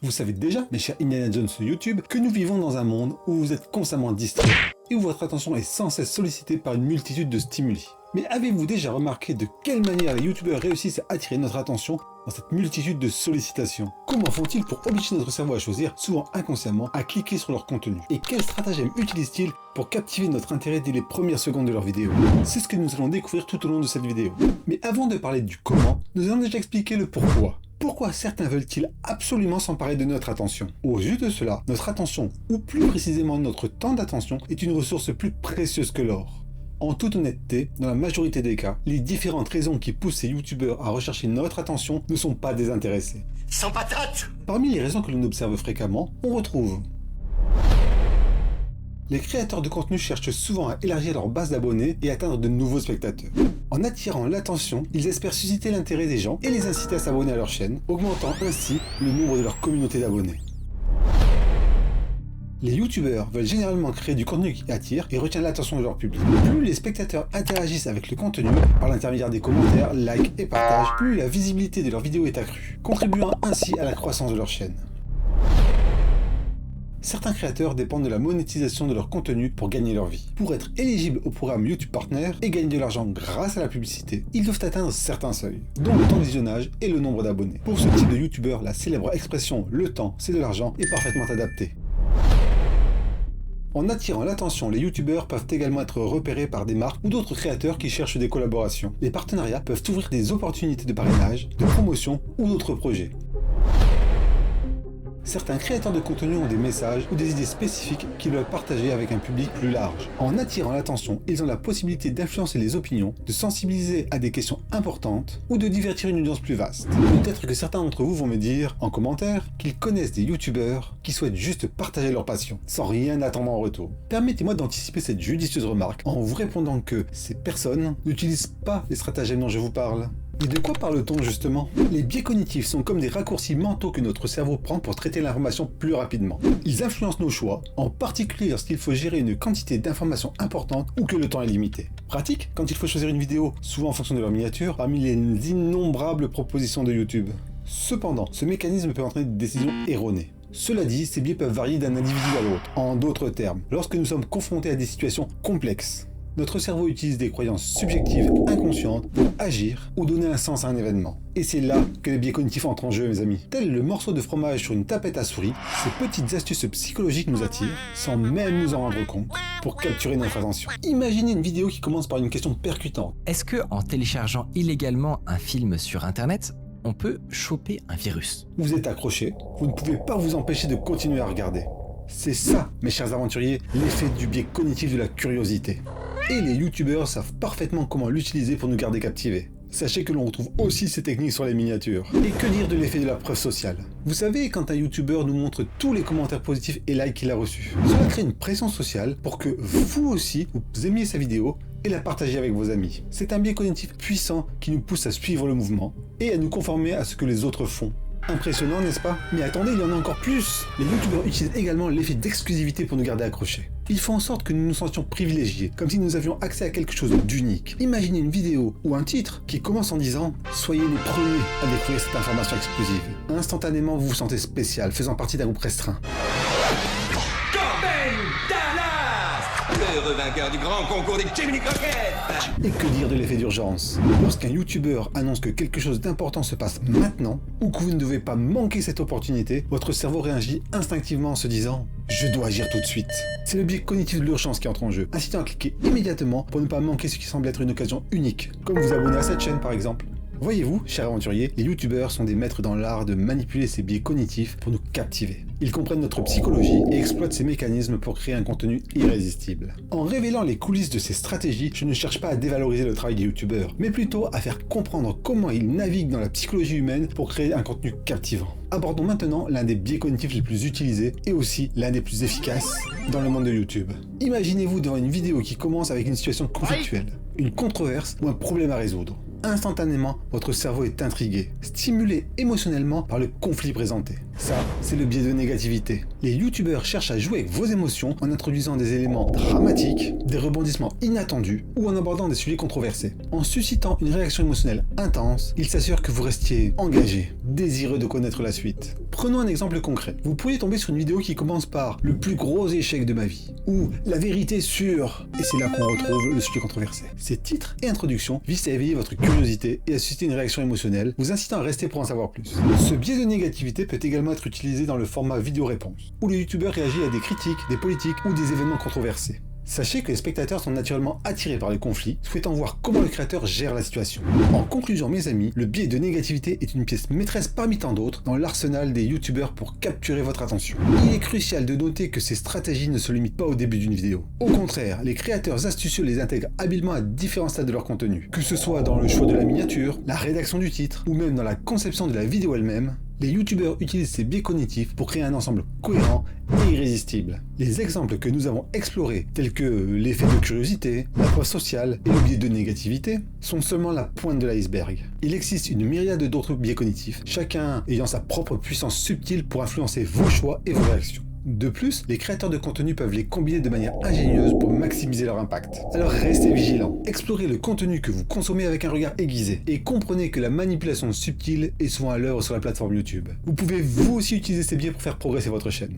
Vous savez déjà, mes chers Indiana Jones sur YouTube, que nous vivons dans un monde où vous êtes constamment distrait et où votre attention est sans cesse sollicitée par une multitude de stimuli. Mais avez-vous déjà remarqué de quelle manière les youtubeurs réussissent à attirer notre attention dans cette multitude de sollicitations? Comment font-ils pour obliger notre cerveau à choisir, souvent inconsciemment, à cliquer sur leur contenu? Et quels stratagèmes utilisent-ils pour captiver notre intérêt dès les premières secondes de leur vidéo? C'est ce que nous allons découvrir tout au long de cette vidéo. Mais avant de parler du comment, nous allons déjà expliquer le pourquoi. Pourquoi certains veulent-ils absolument s'emparer de notre attention? Au vu de cela, notre attention, ou plus précisément notre temps d'attention, est une ressource plus précieuse que l'or. En toute honnêteté, dans la majorité des cas, les différentes raisons qui poussent ces youtubeurs à rechercher notre attention ne sont pas désintéressées. Sans patate! Parmi les raisons que l'on observe fréquemment, on retrouve les créateurs de contenu cherchent souvent à élargir leur base d'abonnés et atteindre de nouveaux spectateurs. En attirant l'attention, ils espèrent susciter l'intérêt des gens et les inciter à s'abonner à leur chaîne, augmentant ainsi le nombre de leur communauté d'abonnés. Les youtubeurs veulent généralement créer du contenu qui attire et retient l'attention de leur public. Plus les spectateurs interagissent avec le contenu, par l'intermédiaire des commentaires, likes et partages, plus la visibilité de leurs vidéos est accrue, contribuant ainsi à la croissance de leur chaîne. Certains créateurs dépendent de la monétisation de leur contenu pour gagner leur vie. Pour être éligibles au programme YouTube Partner et gagner de l'argent grâce à la publicité, ils doivent atteindre certains seuils, dont le temps de visionnage et le nombre d'abonnés. Pour ce type de youtubeur, la célèbre expression « le temps, c'est de l'argent » est parfaitement adaptée. En attirant l'attention, les youtubeurs peuvent également être repérés par des marques ou d'autres créateurs qui cherchent des collaborations. Les partenariats peuvent ouvrir des opportunités de parrainage, de promotion ou d'autres projets. Certains créateurs de contenu ont des messages ou des idées spécifiques qu'ils veulent partager avec un public plus large. En attirant l'attention, ils ont la possibilité d'influencer les opinions, de sensibiliser à des questions importantes ou de divertir une audience plus vaste. Peut-être que certains d'entre vous vont me dire, en commentaire, qu'ils connaissent des youtubeurs qui souhaitent juste partager leur passion, sans rien attendre en retour. Permettez-moi d'anticiper cette judicieuse remarque en vous répondant que ces personnes n'utilisent pas les stratagèmes dont je vous parle. Et de quoi parle-t-on justement? Les biais cognitifs sont comme des raccourcis mentaux que notre cerveau prend pour traiter l'information plus rapidement. Ils influencent nos choix, en particulier lorsqu'il faut gérer une quantité d'informations importante ou que le temps est limité. Pratique quand il faut choisir une vidéo, souvent en fonction de leur miniature, parmi les innombrables propositions de YouTube. Cependant, ce mécanisme peut entraîner des décisions erronées. Cela dit, ces biais peuvent varier d'un individu à l'autre. En d'autres termes, lorsque nous sommes confrontés à des situations complexes, notre cerveau utilise des croyances subjectives inconscientes pour agir ou donner un sens à un événement. Et c'est là que les biais cognitifs entrent en jeu, mes amis. Tel le morceau de fromage sur une tapette à souris, ces petites astuces psychologiques nous attirent, sans même nous en rendre compte, pour capturer notre attention. Imaginez une vidéo qui commence par une question percutante. Est-ce que, en téléchargeant illégalement un film sur Internet, on peut choper un virus? Vous êtes accroché, vous ne pouvez pas vous empêcher de continuer à regarder. C'est ça, mes chers aventuriers, l'effet du biais cognitif de la curiosité. Et les youtubeurs savent parfaitement comment l'utiliser pour nous garder captivés. Sachez que l'on retrouve aussi ces techniques sur les miniatures. Et que dire de l'effet de la preuve sociale? Vous savez, quand un youtubeur nous montre tous les commentaires positifs et likes qu'il a reçus, cela crée une pression sociale pour que vous aussi, vous aimiez sa vidéo et la partagez avec vos amis. C'est un biais cognitif puissant qui nous pousse à suivre le mouvement et à nous conformer à ce que les autres font. Impressionnant, n'est-ce pas? Mais attendez, il y en a encore plus! Les youtubeurs utilisent également l'effet d'exclusivité pour nous garder accrochés. Ils font en sorte que nous nous sentions privilégiés, comme si nous avions accès à quelque chose d'unique. Imaginez une vidéo ou un titre qui commence en disant « Soyez les premiers à découvrir cette information exclusive ». Instantanément, vous vous sentez spécial, faisant partie d'un groupe restreint. Le vainqueur du grand concours des Jiminy Croquettes! Et que dire de l'effet d'urgence? Lorsqu'un youtubeur annonce que quelque chose d'important se passe maintenant, ou que vous ne devez pas manquer cette opportunité, votre cerveau réagit instinctivement en se disant « Je dois agir tout de suite ». C'est le biais cognitif de l'urgence qui entre en jeu, incitant à cliquer immédiatement pour ne pas manquer ce qui semble être une occasion unique, comme vous abonner à cette chaîne par exemple. Voyez-vous, chers aventuriers, les youtubeurs sont des maîtres dans l'art de manipuler ces biais cognitifs pour nous captiver. Ils comprennent notre psychologie et exploitent ces mécanismes pour créer un contenu irrésistible. En révélant les coulisses de ces stratégies, je ne cherche pas à dévaloriser le travail des youtubeurs, mais plutôt à faire comprendre comment ils naviguent dans la psychologie humaine pour créer un contenu captivant. Abordons maintenant l'un des biais cognitifs les plus utilisés et aussi l'un des plus efficaces dans le monde de YouTube. Imaginez-vous devant une vidéo qui commence avec une situation conflictuelle, une controverse ou un problème à résoudre. Instantanément, votre cerveau est intrigué, stimulé émotionnellement par le conflit présenté. Ça, c'est le biais de négativité. Les youtubeurs cherchent à jouer avec vos émotions en introduisant des éléments dramatiques, des rebondissements inattendus ou en abordant des sujets controversés. En suscitant une réaction émotionnelle intense, ils s'assurent que vous restiez engagé, désireux de connaître la suite. Prenons un exemple concret. Vous pourriez tomber sur une vidéo qui commence par le plus gros échec de ma vie ou la vérité sur, et c'est là qu'on retrouve le sujet controversé. Ces titres et introductions visent à éveiller votre curiosité et à susciter une réaction émotionnelle, vous incitant à rester pour en savoir plus. Ce biais de négativité peut également être utilisé dans le format vidéo-réponse, où le youtubeur réagit à des critiques, des politiques ou des événements controversés. Sachez que les spectateurs sont naturellement attirés par le conflit, souhaitant voir comment le créateur gère la situation. En conclusion mes amis, le biais de négativité est une pièce maîtresse parmi tant d'autres dans l'arsenal des youtubeurs pour capturer votre attention. Il est crucial de noter que ces stratégies ne se limitent pas au début d'une vidéo. Au contraire, les créateurs astucieux les intègrent habilement à différents stades de leur contenu. Que ce soit dans le choix de la miniature, la rédaction du titre, ou même dans la conception de la vidéo elle-même, les youtubeurs utilisent ces biais cognitifs pour créer un ensemble cohérent et irrésistible. Les exemples que nous avons explorés, tels que l'effet de curiosité, la preuve sociale et le biais de négativité, sont seulement la pointe de l'iceberg. Il existe une myriade d'autres biais cognitifs, chacun ayant sa propre puissance subtile pour influencer vos choix et vos réactions. De plus, les créateurs de contenu peuvent les combiner de manière ingénieuse pour maximiser leur impact. Alors restez vigilants, explorez le contenu que vous consommez avec un regard aiguisé et comprenez que la manipulation subtile est souvent à l'œuvre sur la plateforme YouTube. Vous pouvez vous aussi utiliser ces biais pour faire progresser votre chaîne.